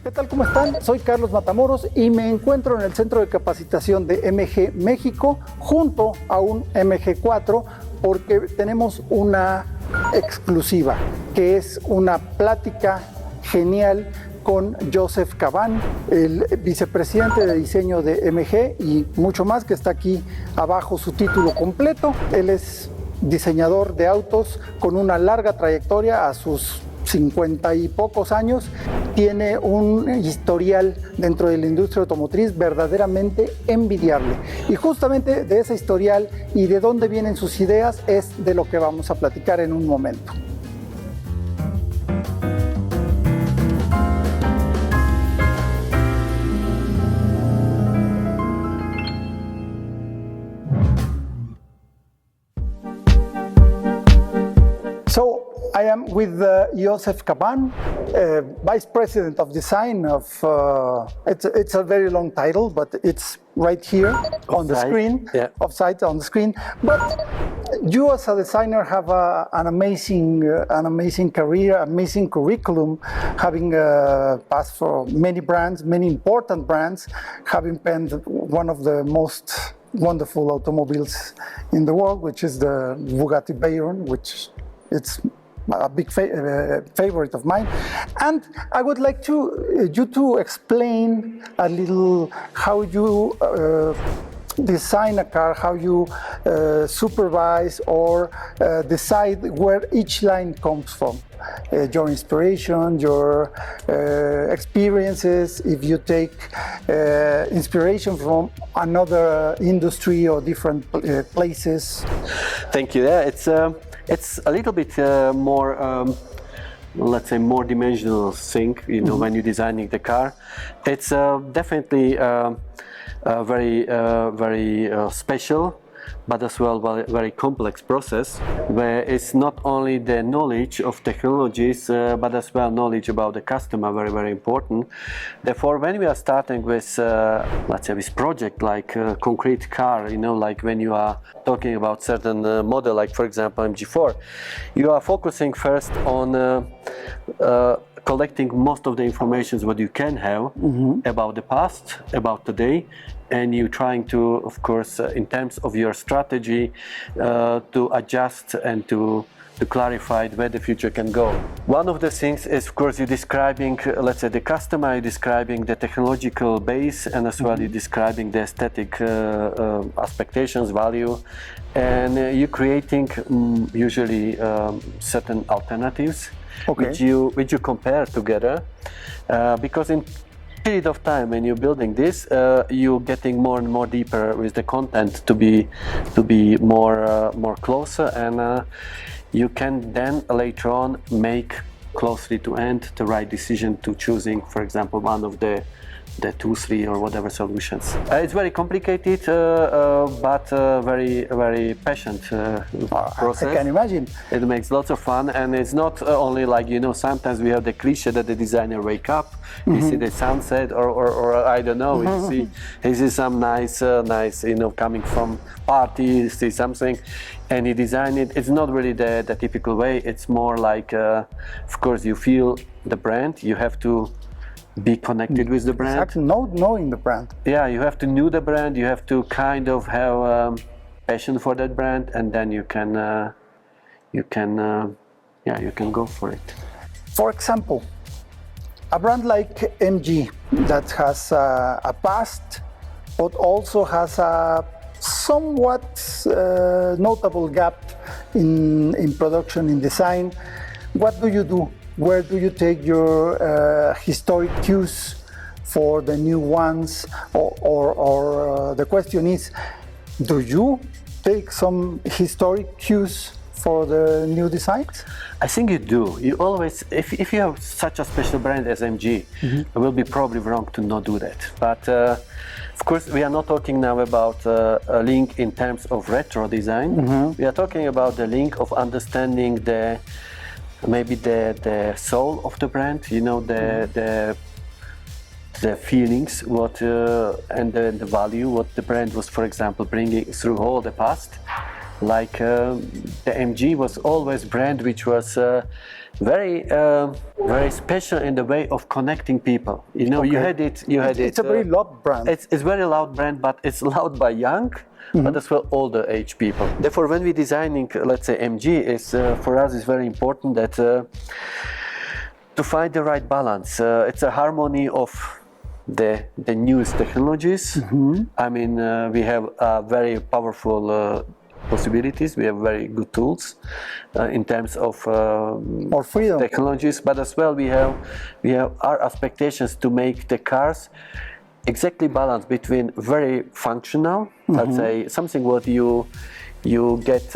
¿Qué tal? ¿Cómo están? Soy Carlos Matamoros y me encuentro en el Centro de Capacitación de MG México junto a un MG4 porque tenemos una exclusiva, que es una plática genial con Jozef Kabaň, el vicepresidente de Diseño de MG y mucho más, que está aquí abajo su título completo. Él es diseñador de autos con una larga trayectoria a sus 50 y pocos años. Tiene un historial dentro de la industria automotriz verdaderamente envidiable. Y justamente de ese historial y de dónde vienen sus ideas es de lo que vamos a platicar en un momento. So, I am with Jozef Kabaň, Vice President of Design of, it's a very long title, but it's right here on the screen, offside on the screen. But you as a designer have an amazing career, amazing curriculum, having passed for many brands, many important brands, having penned one of the most wonderful automobiles in the world, which is the Bugatti Veyron, which it's a big favorite of mine. And I would like you to explain a little how you design a car, how you supervise or decide where each line comes from. Your inspiration, your experiences, if you take inspiration from another industry or different places. Thank you. Yeah, it's a little bit more, let's say, more dimensional thing, you know, when you're designing the car. It's definitely very special, but as well very complex process, where it's not only the knowledge of technologies, but as well knowledge about the customer, very important. Therefore, when we are starting with, let's say, this project like a concrete car, you know, like when you are talking about certain model, like for example MG4, you are focusing first on collecting most of the information what you can have about the past, about today, and you're trying to, of course, in terms of your strategy, to adjust and to clarify where the future can go. One of the things is, of course, you're describing, let's say, the customer, you're describing the technological base, and as well you're describing the aesthetic expectations, value, and you're creating usually certain alternatives. Okay. which you compare together, because in period of time when you're building this, you're getting more and more deeper with the content to be more closer, and you can then later on make closely to end the right decision to choosing, for example, one of the 2, 3 or whatever solutions. It's very complicated, but very passionate process. I can imagine. It makes lots of fun, and it's not only like, you know, sometimes we have the cliche that the designer wake up, you see the sunset, or I don't know, you see some nice, you know, coming from party, see something, and you design it. It's not really the typical way. It's more like, of course, you feel the brand. You have to be connected with the brand. Exactly, knowing the brand. Yeah, you have to know the brand. You have to kind of have passion for that brand, and then you can go for it. For example, a brand like MG that has a past, but also has a somewhat notable gap in production, in design. What do you do? Where do you take your historic cues for the new ones? Or the question is, do you take some historic cues for the new designs? I think you do. You always, if you have such a special brand as MG, it will be probably wrong to not do that. But of course, we are not talking now about a link in terms of retro design. We are talking about the link of understanding maybe the soul of the brand, you know, the feelings, and the value what the brand was, for example, bringing through all the past, like the MG was always brand which was very special in the way of connecting people. You know, Okay. you had it. It's a very loud brand. It's very loud brand, but it's loved by young, but as well older age people. Therefore, when we're designing, let's say MG, is for us it's very important that to find the right balance. It's a harmony of the newest technologies. I mean, we have very powerful possibilities. We have very good tools in terms of More freedom. technologies, but as well we have our expectations to make the cars exactly balanced between very functional, let's say something what you get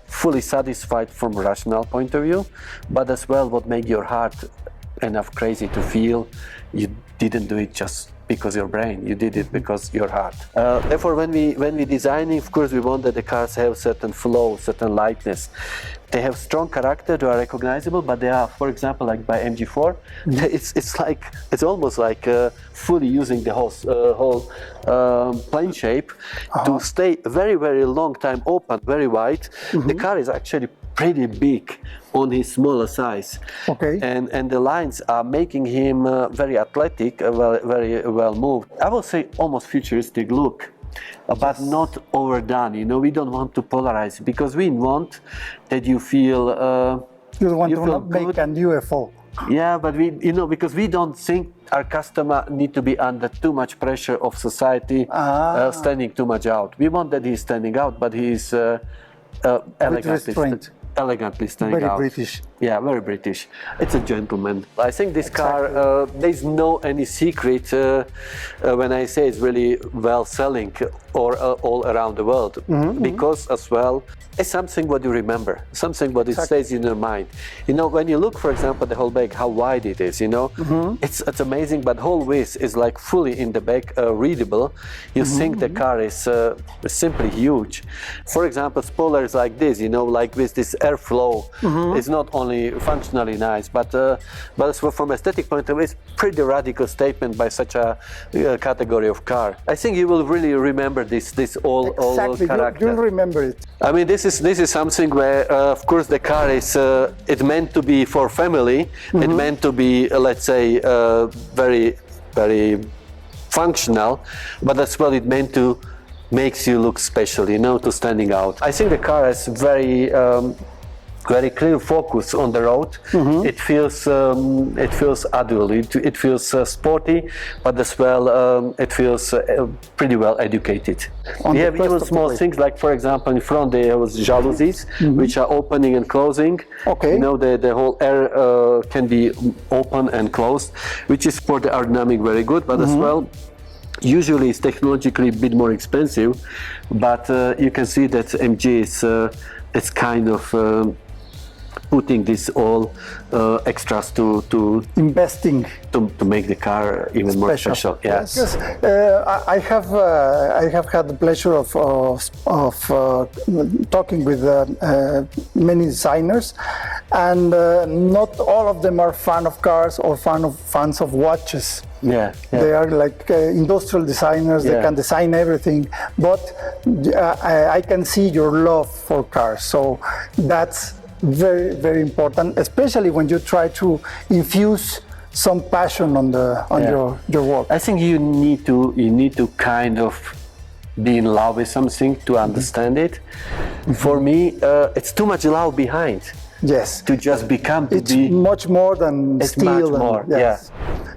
fully satisfied from a rational point of view, but as well what make your heart enough crazy to feel you didn't do it just because your brain, you did it because your heart. Therefore, when we designing, of course, we want that the cars have certain flow, certain lightness. They have strong character, they are recognizable, but they are, for example, like by MG4, it's almost like fully using the whole plane shape to stay very, very long time open, very wide. The car is actually pretty big on his smaller size. Okay. And the lines are making him very athletic, very well moved. I will say almost futuristic look, but not overdone. You know, we don't want to polarize because we want that you feel You don't want you to feel make good. an UFO. Yeah, but because we don't think our customer need to be under too much pressure of society, standing too much out. We want that he's standing out, but he's elegantly standing Very out. British. Yeah, very British. It's a gentleman. I think this car, there's no any secret when I say it's really well selling or all around the world, because as well, it's something what you remember, something what it stays in your mind. You know, when you look, for example, the whole back, how wide it is, you know, it's amazing, but whole width is like fully in the back readable. You think the car is simply huge. For example, spoilers like this, you know, like with this airflow, it's not only functionally nice, but from aesthetic point of view, it's pretty radical statement by such a category of car. I think you will really remember this all character. You'll remember it. I mean, this is something where, of course, the car is it meant to be for family. It meant to be, let's say, very, very functional, but as well it meant to makes you look special, you know, to standing out. I think the car has very clear focus on the road. It feels adult. It feels sporty, but as well it feels pretty well educated. We have even small things like, for example, in front there was jalousies, which are opening and closing. Okay. You know, the whole air can be open and closed, which is for the aerodynamic very good, but as well. Usually it's technologically a bit more expensive, but you can see that MG is it's kind of putting this all extras to Investing. To make the car even more special. Yes. Yes. I have had the pleasure of talking with many designers, and not all of them are fan of cars or fans of watches. Yeah. They are like industrial designers. They can design everything, but I can see your love for cars. So that's very, very important, especially when you try to infuse some passion on your work. I think you need to kind of be in love with something to understand it. For me, it's too much love behind. Yes. To just become to it's be. much more than It's steel. much more. Yes.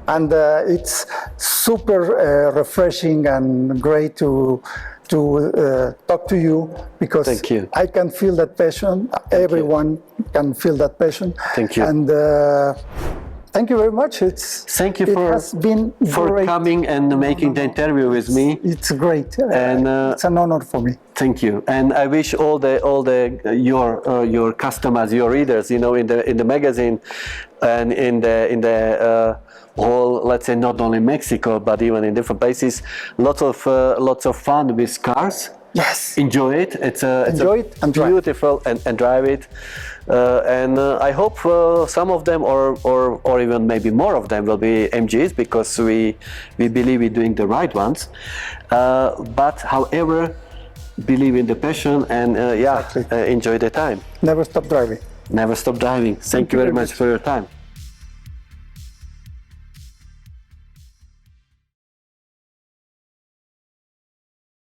And it's super refreshing and great to talk to you, because Thank you. I can feel that passion. Everyone can feel that passion. Thank you. And thank you very much. Thank you it has been for great. coming and making the interview with me. It's great. And it's an honor for me. Thank you. And I wish all your customers, your readers, you know, in the magazine and in the whole, let's say, not only Mexico but even in different places, lots of fun with cars. Yes. Enjoy it. Enjoy it and drive. Beautiful and drive it. And I hope some of them or even maybe more of them will be MGs, because we believe we're doing the right ones. But however, believe in the passion, and enjoy the time. Never stop driving. Never stop driving. Thank you very much for your time.